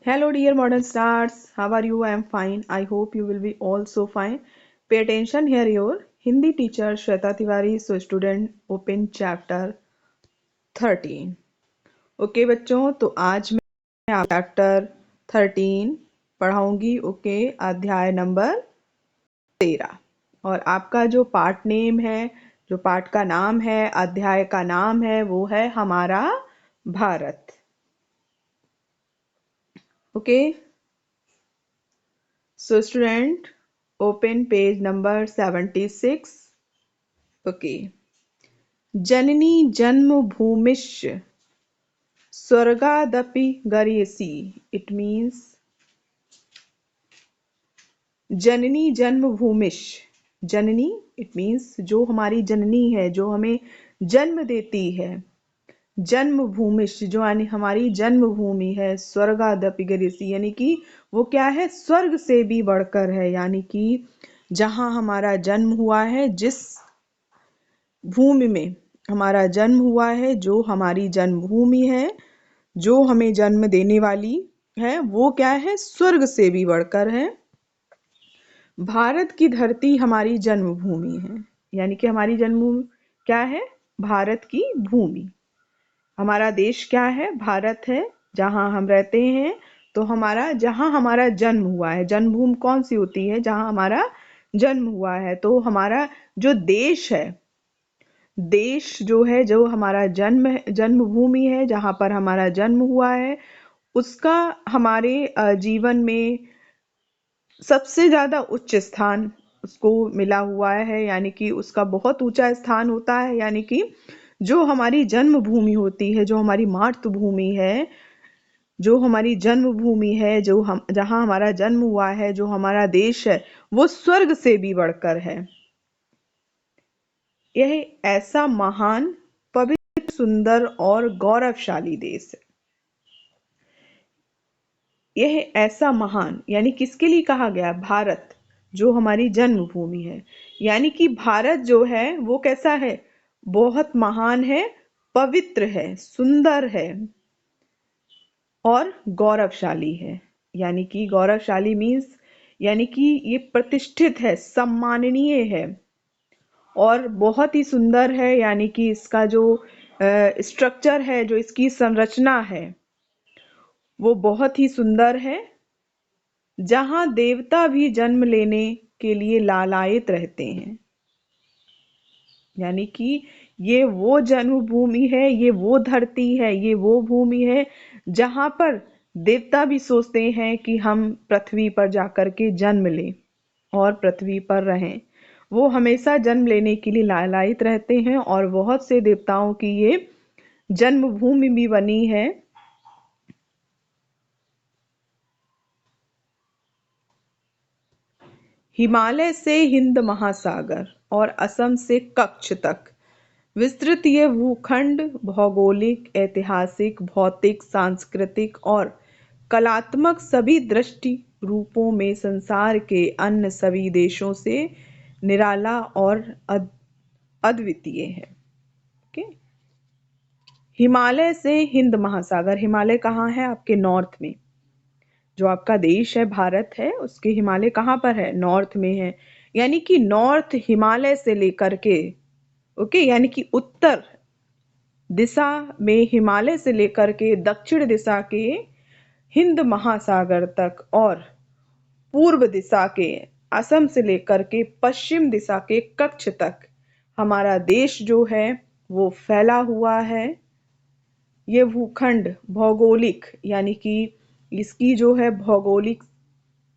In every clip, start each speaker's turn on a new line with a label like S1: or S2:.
S1: Hello, dear modern stars. How are you? I am fine. I hope you will be also fine. Pay attention here, your Hindi teacher Shweta Tiwari. So, student, open chapter 13. Okay बच्चों, तो आज मैं आप chapter 13 पढ़ाऊंगी। Okay, अध्याय number 13। और आपका जो part name है, जो पार्ट का नाम है, अध्याय का नाम है, वो है हमारा भारत। Okay, so student, open page number 76. Okay. जननी जन्मभूमिश्च स्वर्गादपि गरीयसी. It means जननी जन्मभूमिश. जननी it means जो हमारी जननी है, जो हमें जन्म देती है. जन्मभूमिश जो यानी हमारी जन्मभूमि है. स्वर्गादपि गरीयसी यानी कि वो क्या है, स्वर्ग से भी बढ़कर है. यानी कि जहाँ हमारा जन्म हुआ है, जिस भूमि में हमारा जन्म हुआ है, जो हमारी जन्मभूमि है, जो हमें जन्म देने वाली है, वो क्या है, स्वर्ग से भी बढ़कर है. भारत की धरती हमारी जन्मभूमि है. यानी कि हमारी जन्मभूमि क्या है, भारत की भूमि. हमारा देश क्या है, भारत है, जहाँ हम रहते हैं. तो हमारा जहाँ हमारा जन्म हुआ है, जन्मभूमि कौन सी होती है, जहाँ हमारा जन्म हुआ है. तो हमारा जो देश है, देश जो है, जो हमारा जन्मभूमि है, जहाँ पर हमारा जन्म हुआ है, उसका हमारे जीवन में सबसे ज्यादा उच्च स्थान उसको मिला हुआ है. यानी कि उसका बहुत ऊंचा स्थान होता है. यानी कि जो हमारी जन्मभूमि होती है, जो हमारी मातृभूमि है, जो हमारी जन्मभूमि है, जो हम जहाँ हमारा जन्म हुआ है, जो हमारा देश है, वो स्वर्ग से भी बढ़कर है. यह ऐसा महान, पवित्र, सुंदर और गौरवशाली देश है. यह ऐसा महान यानी किसके लिए कहा गया, भारत, जो हमारी जन्मभूमि है. यानी कि भारत जो है वो कैसा है, बहुत महान है, पवित्र है, सुंदर है और गौरवशाली है. यानी कि गौरवशाली मीन्स यानी कि ये प्रतिष्ठित है, सम्माननीय है और बहुत ही सुंदर है. यानी कि इसका जो स्ट्रक्चर है, जो इसकी संरचना है, वो बहुत ही सुंदर है. जहाँ देवता भी जन्म लेने के लिए लालायित रहते हैं. यानी कि ये वो जन्मभूमि है, ये वो धरती है, ये वो भूमि है जहाँ पर देवता भी सोचते हैं कि हम पृथ्वी पर जाकर के जन्म लें और पृथ्वी पर रहें. वो हमेशा जन्म लेने के लिए लालायित रहते हैं और बहुत से देवताओं की ये जन्मभूमि भी बनी है. हिमालय से हिंद महासागर और असम से कच्छ तक विस्तृत ये भूखंड भौगोलिक, ऐतिहासिक, भौतिक, सांस्कृतिक और कलात्मक सभी दृष्टि रूपों में संसार के अन्य सभी देशों से निराला और अद्वितीय है. ओके, हिमालय से हिंद महासागर. हिमालय कहाँ है, आपके नॉर्थ में. जो आपका देश है, भारत है, उसके हिमालय कहाँ पर है, नॉर्थ में है. यानी कि नॉर्थ हिमालय से लेकर के, ओके, यानी कि उत्तर दिशा में हिमालय से लेकर के दक्षिण दिशा के हिंद महासागर तक और पूर्व दिशा के असम से लेकर के पश्चिम दिशा के कच्छ तक हमारा देश जो है वो फैला हुआ है. ये भूखंड भौगोलिक यानी कि इसकी जो है भौगोलिक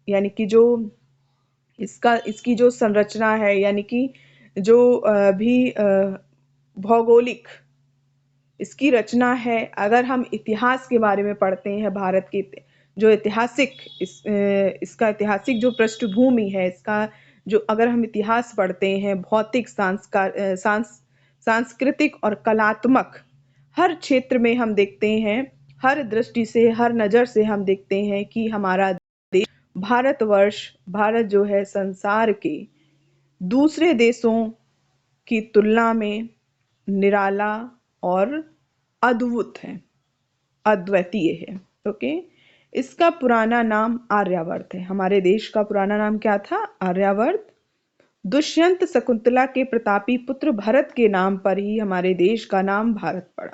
S1: यानी कि जो इसकी जो संरचना है, यानी कि जो भी भौगोलिक इसकी रचना है. अगर हम इतिहास के बारे में पढ़ते हैं, भारत के जो ऐतिहासिक इसका ऐतिहासिक जो पृष्ठभूमि है, इसका जो अगर हम इतिहास पढ़ते हैं, भौतिक, सांस्कृतिक और कलात्मक हर क्षेत्र में हम देखते हैं, हर दृष्टि से, हर नज़र से हम देखते हैं कि हमारा देश भारतवर्ष, भारत जो है संसार के दूसरे देशों की तुलना में निराला और अद्भुत है, अद्वितीय है. ओके, इसका पुराना नाम आर्यावर्त है। हमारे देश का पुराना नाम क्या था? आर्यावर्त। दुष्यंत शकुंतला के प्रतापी पुत्र भरत के नाम पर ही हमारे देश का नाम भारत पड़ा।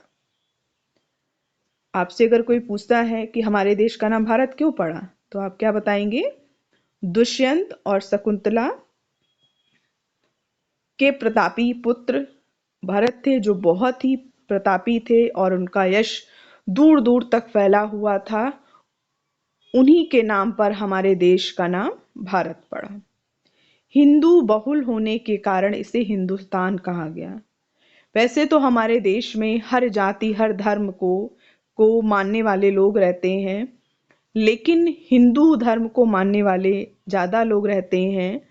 S1: आपसे अगर कोई पूछता है कि हमारे देश का नाम भारत क्यों पड़ा, तो आप क्या बताएंगे? दुष्यंत और शकुंतला के प्रतापी पुत्र भरत थे, जो बहुत ही प्रतापी थे और उनका यश दूर दूर तक फैला हुआ था। उन्हीं के नाम पर हमारे देश का नाम भारत पड़ा। हिंदू बहुल होने के कारण इसे हिंदुस्तान कहा गया। वैसे तो हमारे देश में हर जाति हर धर्म को मानने वाले लोग रहते हैं, लेकिन हिंदू धर्म को मानने वाले ज़्यादा लोग रहते हैं।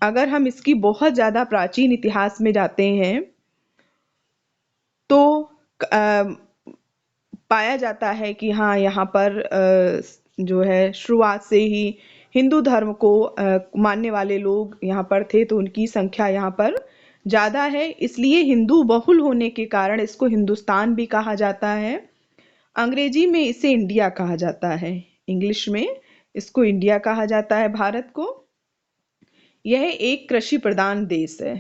S1: अगर हम इसकी बहुत ज़्यादा प्राचीन इतिहास में जाते हैं तो पाया जाता है कि हाँ, यहाँ पर जो है शुरुआत से ही हिंदू धर्म को मानने वाले लोग यहाँ पर थे, तो उनकी संख्या यहाँ पर ज़्यादा है। इसलिए हिंदू बहुल होने के कारण इसको हिंदुस्तान भी कहा जाता है। अंग्रेजी में इसे इंडिया कहा जाता है, इंग्लिश में इसको इंडिया कहा जाता है भारत को। यह एक कृषि प्रधान देश है।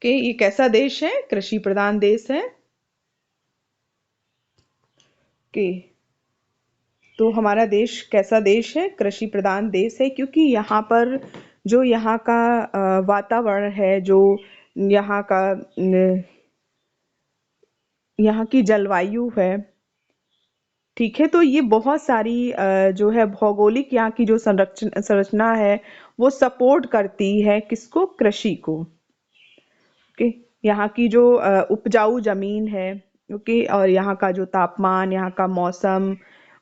S1: कि ये कैसा देश है? कृषि प्रधान देश है। कि तो हमारा देश कैसा देश है? कृषि प्रधान देश है, क्योंकि यहाँ पर जो यहाँ का वातावरण है, जो यहाँ का यहाँ की जलवायु है, ठीक है, तो ये बहुत सारी जो है भौगोलिक यहाँ की जो संरचना है वो सपोर्ट करती है किसको? कृषि को। ओके, यहाँ की जो उपजाऊ जमीन है, ओके, और यहाँ का जो तापमान, यहाँ का मौसम,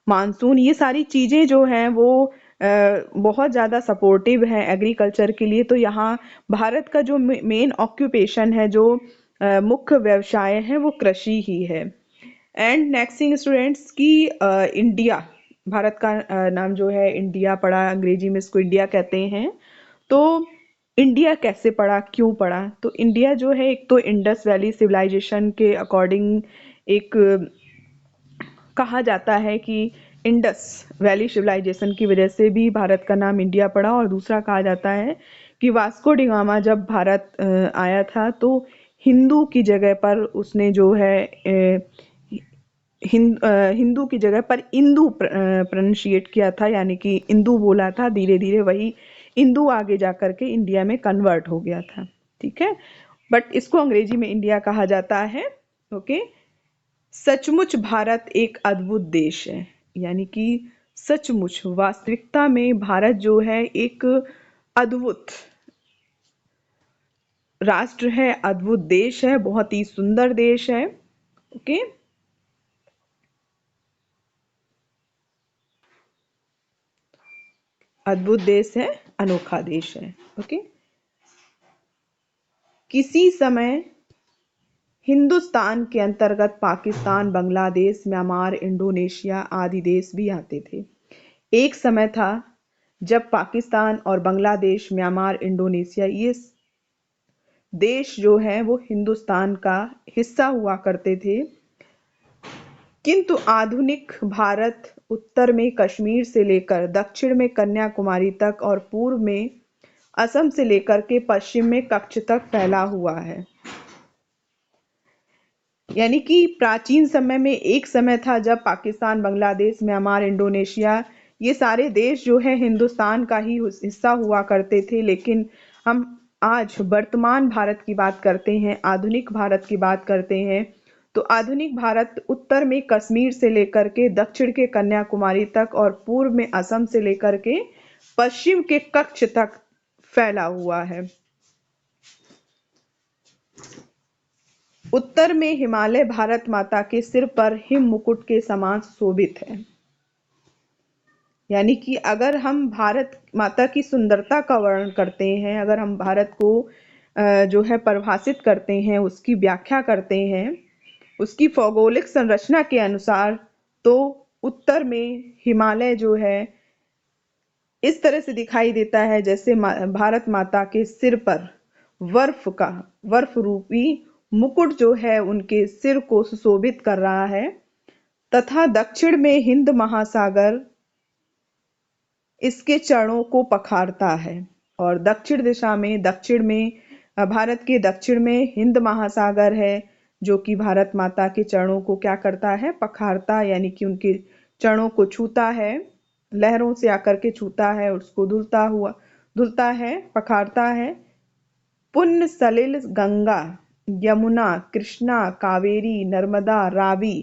S1: मानसून, ये सारी चीजें जो हैं वो बहुत ज़्यादा सपोर्टिव हैं एग्रीकल्चर के लिए। तो यहाँ भारत का जो मेन ऑक्यूपेशन है, जो मुख्य व्यवसाय है, वो कृषि ही है। एंड नेक्स्ट थिंग स्टूडेंट्स की इंडिया, भारत का नाम जो है इंडिया पड़ा, अंग्रेजी में इसको इंडिया कहते हैं। तो इंडिया कैसे पड़ा, क्यों पड़ा? तो इंडिया जो है, एक तो इंडस वैली सिविलाइजेशन के अकॉर्डिंग एक कहा जाता है कि इंडस वैली सिविलाइजेशन की वजह से भी भारत का नाम इंडिया पड़ा। और दूसरा कहा जाता है कि वास्को डी गामा जब भारत आया था तो हिंदू की जगह पर उसने जो है हिंदू की जगह पर इंदू प्रोनाउंशिएट किया था, यानी कि इंदू बोला था। धीरे धीरे वही इंदू आगे जाकर के इंडिया में कन्वर्ट हो गया था, ठीक है, बट इसको अंग्रेजी में इंडिया कहा जाता है। ओके, सचमुच भारत एक अद्भुत देश है, यानी कि सचमुच वास्तविकता में भारत जो है एक अद्भुत राष्ट्र है, अद्भुत देश है, बहुत ही सुंदर देश है। ओके, अद्भुत देश है, अनोखा देश है। ओके, किसी समय हिंदुस्तान के अंतर्गत पाकिस्तान, बांग्लादेश, म्यांमार, इंडोनेशिया आदि देश भी आते थे। एक समय था जब पाकिस्तान और बांग्लादेश, म्यांमार, इंडोनेशिया ये देश जो है वो हिंदुस्तान का हिस्सा हुआ करते थे। किंतु आधुनिक भारत उत्तर में कश्मीर से लेकर दक्षिण में कन्याकुमारी तक और पूर्व में असम से लेकर के पश्चिम में कच्छ तक फैला हुआ है। यानी कि प्राचीन समय में एक समय था जब पाकिस्तान, बांग्लादेश, म्यांमार, इंडोनेशिया ये सारे देश जो है हिंदुस्तान का ही हिस्सा हुआ करते थे। लेकिन हम आज वर्तमान भारत की बात करते हैं, आधुनिक भारत की बात करते हैं, तो आधुनिक भारत उत्तर में कश्मीर से लेकर के दक्षिण के कन्याकुमारी तक और पूर्व में असम से लेकर के पश्चिम के कच्छ तक फैला हुआ है। उत्तर में हिमालय भारत माता के सिर पर हिम मुकुट के समान शोभित है। यानी कि अगर हम भारत माता की सुंदरता का वर्णन करते हैं, अगर हम भारत को जो है परिभाषित करते हैं, उसकी व्याख्या करते हैं उसकी भौगोलिक संरचना के अनुसार, तो उत्तर में हिमालय जो है इस तरह से दिखाई देता है जैसे भारत माता के सिर पर बर्फ रूपी मुकुट जो है उनके सिर को सुशोभित कर रहा है। तथा दक्षिण में हिंद महासागर इसके चरणों को पखारता है। और दक्षिण दिशा में, दक्षिण में भारत के दक्षिण में हिंद महासागर है, जो कि भारत माता के चरणों को क्या करता है, पखारता, यानी कि उनके चरणों को छूता है, लहरों से आकर के छूता है, उसको धुलता है, पखारता है। पुण्य सलिल गंगा, यमुना, कृष्णा, कावेरी, नर्मदा, रावी,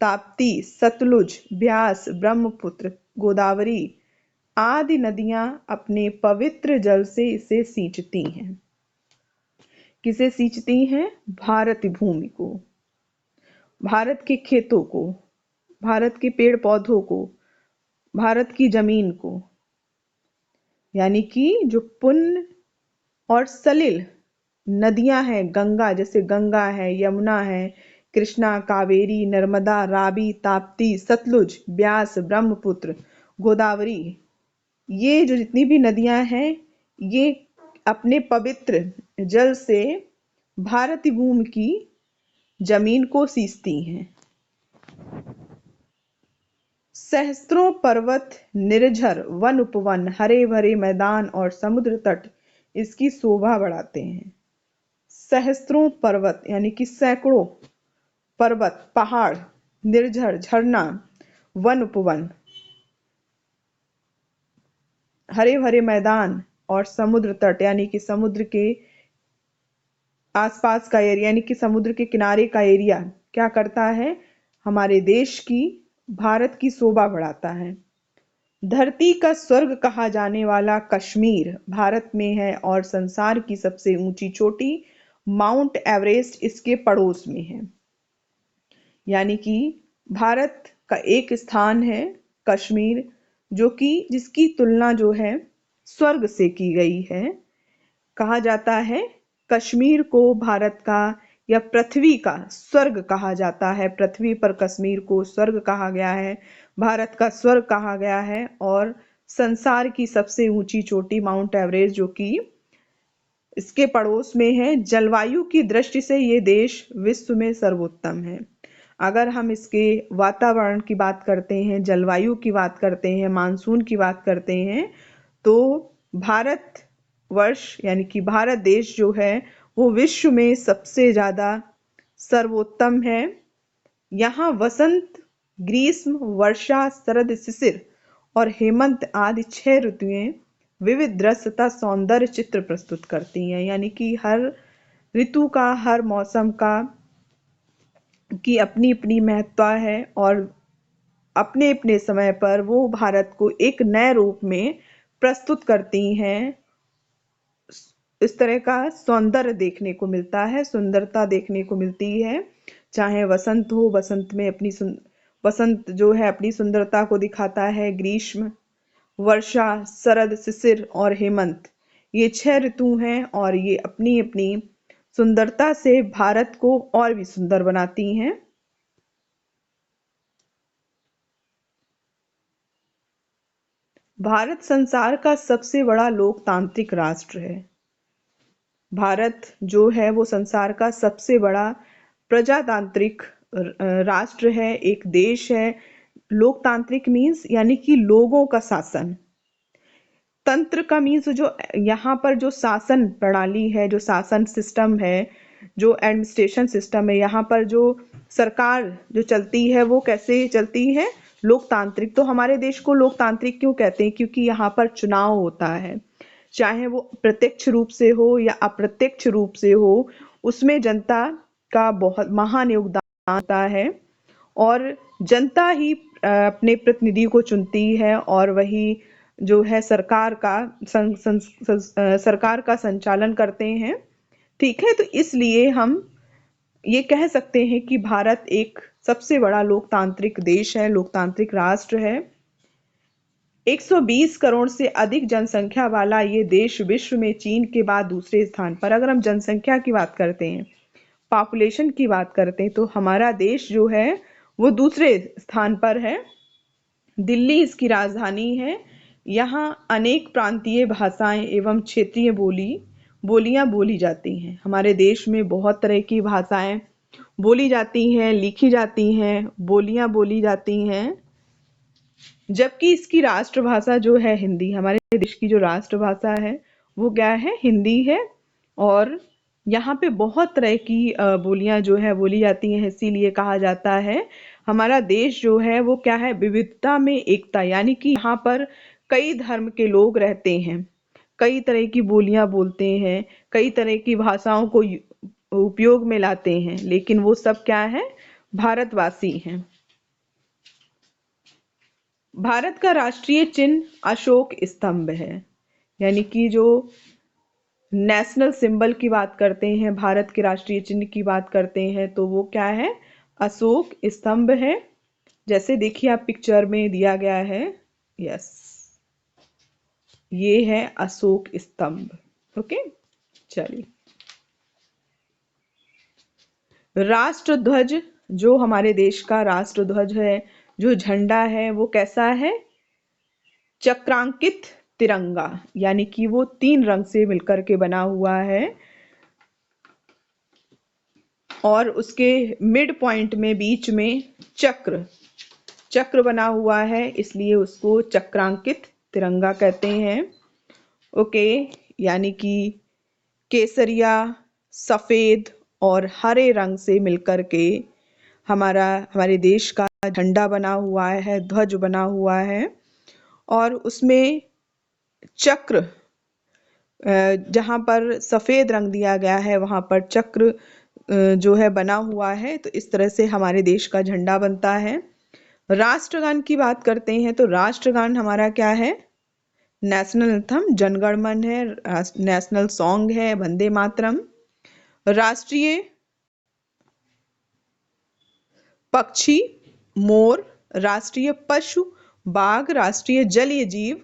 S1: ताप्ती, सतलुज, ब्यास, ब्रह्मपुत्र, गोदावरी आदि नदियां अपने पवित्र जल से इसे सींचती हैं। किसे सींचती हैं? भारत भूमि को, भारत के खेतों को, भारत के पेड़ पौधों को, भारत की जमीन को। यानी कि जो पुण्य और सलिल नदियां हैं, गंगा, जैसे गंगा है, यमुना है, कृष्णा, कावेरी, नर्मदा, रावी, ताप्ती, सतलुज, ब्यास, ब्रह्मपुत्र, गोदावरी, ये जो जितनी भी नदियां हैं, ये अपने पवित्र जल से भारत भूमि की जमीन को सींचती हैं। सहस्त्रों पर्वत, निर्झर, वन उपवन, हरे भरे मैदान और समुद्र तट इसकी शोभा बढ़ाते हैं। सहस्त्रों पर्वत यानी कि सैकड़ों पर्वत, पहाड़, निर्झर, झरना, वन उपवन, हरे भरे मैदान और समुद्र तट यानी कि समुद्र के आसपास का एरिया, यानी कि समुद्र के किनारे का एरिया क्या करता है, हमारे देश की, भारत की शोभा बढ़ाता है। धरती का स्वर्ग कहा जाने वाला कश्मीर भारत में है और संसार की सबसे ऊंची चोटी माउंट एवरेस्ट इसके पड़ोस में है। यानी कि भारत का एक स्थान है कश्मीर, जो कि जिसकी तुलना जो है स्वर्ग से की गई है। कहा जाता है कश्मीर को भारत का या पृथ्वी का स्वर्ग कहा जाता है। पृथ्वी पर कश्मीर को स्वर्ग कहा गया है, भारत का स्वर्ग कहा गया है। और संसार की सबसे ऊंची चोटी माउंट एवरेस्ट जो कि इसके पड़ोस में है। जलवायु की दृष्टि से ये देश विश्व में सर्वोत्तम है। अगर हम इसके वातावरण की बात करते हैं, जलवायु की बात करते हैं, मानसून की बात करते हैं, तो भारत वर्ष यानी कि भारत देश जो है वो विश्व में सबसे ज्यादा सर्वोत्तम है। यहाँ वसंत, ग्रीष्म, वर्षा, शरद, शिशिर और हेमंत आदि 6 ऋतुएं विविध दृश्य तथा सौंदर्य चित्र प्रस्तुत करती हैं। यानी कि हर ऋतु का, हर मौसम का की अपनी अपनी महत्ता है और अपने अपने समय पर वो भारत को एक नए रूप में प्रस्तुत करती हैं। इस तरह का सौंदर्य देखने को मिलता है, सुंदरता देखने को मिलती है। चाहे वसंत हो, वसंत में वसंत जो है अपनी सुंदरता को दिखाता है। ग्रीष्म, वर्षा, शरद, शिशिर और हेमंत, ये 6 ऋतु हैं और ये अपनी अपनी सुंदरता से भारत को और भी सुंदर बनाती हैं। भारत संसार का सबसे बड़ा लोकतांत्रिक राष्ट्र है। भारत जो है वो संसार का सबसे बड़ा प्रजातांत्रिक राष्ट्र है, एक देश है। लोकतांत्रिक मीन्स यानी कि लोगों का शासन। तंत्र का मीन्स जो यहाँ पर जो शासन प्रणाली है, जो शासन सिस्टम है, जो एडमिनिस्ट्रेशन सिस्टम है, यहाँ पर जो सरकार जो चलती है वो कैसे चलती है, लोकतांत्रिक। तो हमारे देश को लोकतांत्रिक क्यों कहते हैं? क्योंकि यहाँ पर चुनाव होता है, चाहे वो प्रत्यक्ष रूप से हो या अप्रत्यक्ष रूप से हो, उसमें जनता का बहुत महान योगदान होता है और जनता ही अपने प्रतिनिधि को चुनती है और वही जो है सरकार का संचालन करते हैं। ठीक है, तो इसलिए हम ये कह सकते हैं कि भारत एक सबसे बड़ा लोकतांत्रिक देश है, लोकतांत्रिक राष्ट्र है। 120 करोड़ से अधिक जनसंख्या वाला ये देश विश्व में चीन के बाद दूसरे स्थान पर। अगर हम जनसंख्या की बात करते हैं, पॉपुलेशन की बात करते हैं, तो हमारा देश जो है वो दूसरे स्थान पर है। दिल्ली इसकी राजधानी है। यहाँ अनेक प्रांतीय भाषाएं एवं क्षेत्रीय बोलियां बोली जाती हैं। हमारे देश में बहुत तरह की भाषाएं बोली जाती हैं, लिखी जाती हैं, बोलियां बोली जाती हैं, जबकि इसकी राष्ट्रभाषा जो है हिंदी, हमारे देश की जो राष्ट्रभाषा है वो क्या है, हिंदी है। और यहाँ पे बहुत तरह की बोलियां जो है बोली जाती हैं, इसीलिए कहा जाता है हमारा देश जो है वो क्या है, विविधता में एकता, यानी कि यहाँ पर कई धर्म के लोग रहते हैं, कई तरह की बोलियां बोलते हैं, कई तरह की भाषाओं को उपयोग में लाते हैं, लेकिन वो सब क्या है, भारतवासी हैं। भारत का राष्ट्रीय चिन्ह अशोक स्तंभ है, यानी कि जो नेशनल सिंबल की बात करते हैं, भारत के राष्ट्रीय चिन्ह की बात करते हैं, तो वो क्या है, अशोक स्तंभ है। जैसे देखिए आप पिक्चर में दिया गया है, यस, ये है अशोक स्तंभ। ओके, चलिए। राष्ट्रध्वज, जो हमारे देश का राष्ट्रध्वज है, जो झंडा है, वो कैसा है, चक्रांकित तिरंगा, यानी कि वो 3 रंग से मिलकर के बना हुआ है, और उसके मिड पॉइंट में बीच में चक्र बना हुआ है, इसलिए उसको चक्रांकित तिरंगा कहते हैं। ओके, यानी कि केसरिया, सफेद और हरे रंग से मिलकर के हमारे देश का झंडा बना हुआ है, ध्वज बना हुआ है, और उसमें चक्र, जहां पर सफेद रंग दिया गया है वहां पर चक्र जो है बना हुआ है। तो इस तरह से हमारे देश का झंडा बनता है। राष्ट्रगान की बात करते हैं तो राष्ट्रगान हमारा क्या है, नेशनल एंथम जनगण मन है, नेशनल सॉन्ग है वंदे मातरम। राष्ट्रीय पक्षी मोर, राष्ट्रीय पशु बाघ, राष्ट्रीय जलीय जीव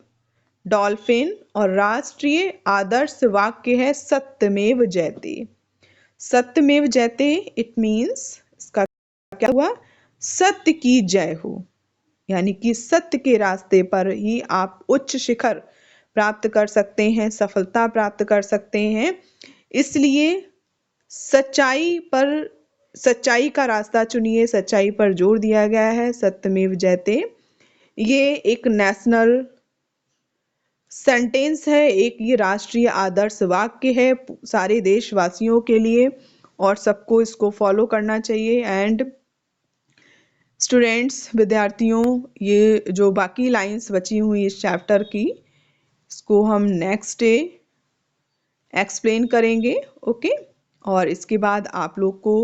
S1: डॉल्फिन, और राष्ट्रीय आदर्श वाक्य है सत्यमेव जयते। सत्यमेव जयते इट मीन्स, इसका क्या हुआ, सत्य की जय हो, यानी कि सत्य के रास्ते पर ही आप उच्च शिखर प्राप्त कर सकते हैं, सफलता प्राप्त कर सकते हैं। इसलिए सच्चाई का रास्ता चुनिए, सच्चाई पर जोर दिया गया है, सत्यमेव जयते। ये एक नेशनल सेंटेंस है, एक ये राष्ट्रीय आदर्श वाक्य है सारे देशवासियों के लिए, और सबको इसको फॉलो करना चाहिए। एंड स्टूडेंट्स, विद्यार्थियों, ये जो बाकी लाइंस बची हुई इस चैप्टर की, इसको हम नेक्स्ट डे एक्सप्लेन करेंगे। ओके, और इसके बाद आप लोग को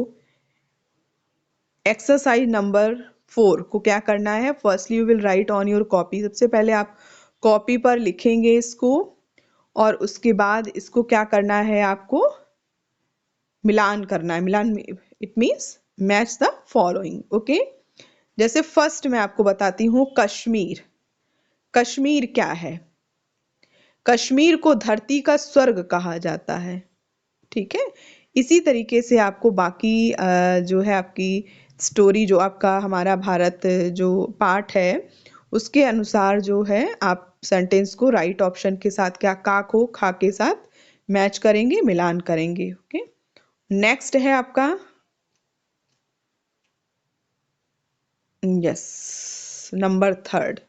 S1: एक्सरसाइज नंबर 4 को क्या करना है, firstly you will write on your copy. सबसे पहले आप कॉपी पर लिखेंगे इसको, और उसके बाद इसको क्या करना है, आपको मिलान करना है। मिलान it means match the following. Okay, जैसे फर्स्ट मैं आपको बताती हूँ, कश्मीर। कश्मीर क्या है, कश्मीर को धरती का स्वर्ग कहा जाता है। ठीक है, इसी तरीके से आपको बाकी जो है आपकी स्टोरी, जो आपका हमारा भारत जो पार्ट है, उसके अनुसार जो है आप सेंटेंस को राइट ऑप्शन के साथ, क्या का को खा के साथ मैच करेंगे, मिलान करेंगे। ओके, नेक्स्ट है आपका, yes, number 3,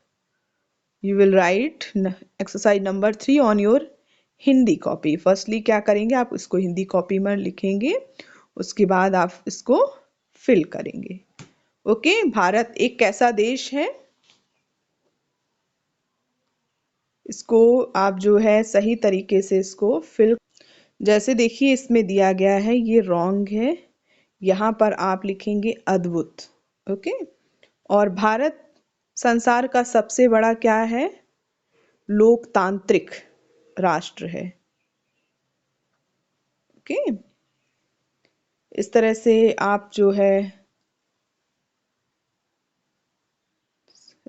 S1: you will write exercise number 3 on your Hindi copy. Firstly क्या करेंगे, आप इसको हिंदी कॉपी में लिखेंगे, उसके बाद आप इसको फिल करेंगे। ओके, भारत एक कैसा देश है, इसको आप जो है सही तरीके से इसको फिल, जैसे देखिए इसमें दिया गया है ये रॉन्ग है, यहाँ पर आप लिखेंगे अद्भुत। ओके, और भारत संसार का सबसे बड़ा क्या है, लोकतांत्रिक राष्ट्र है। ओके, इस तरह से आप जो है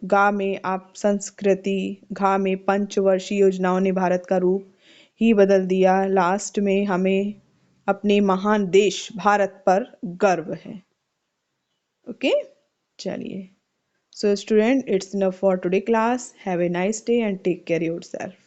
S1: गा में आप संस्कृति, घा में पंचवर्षीय योजनाओं ने भारत का रूप ही बदल दिया, लास्ट में हमें अपने महान देश भारत पर गर्व है। ओके, चलिए, so student, it's enough for today class. Have a nice day and take care yourself.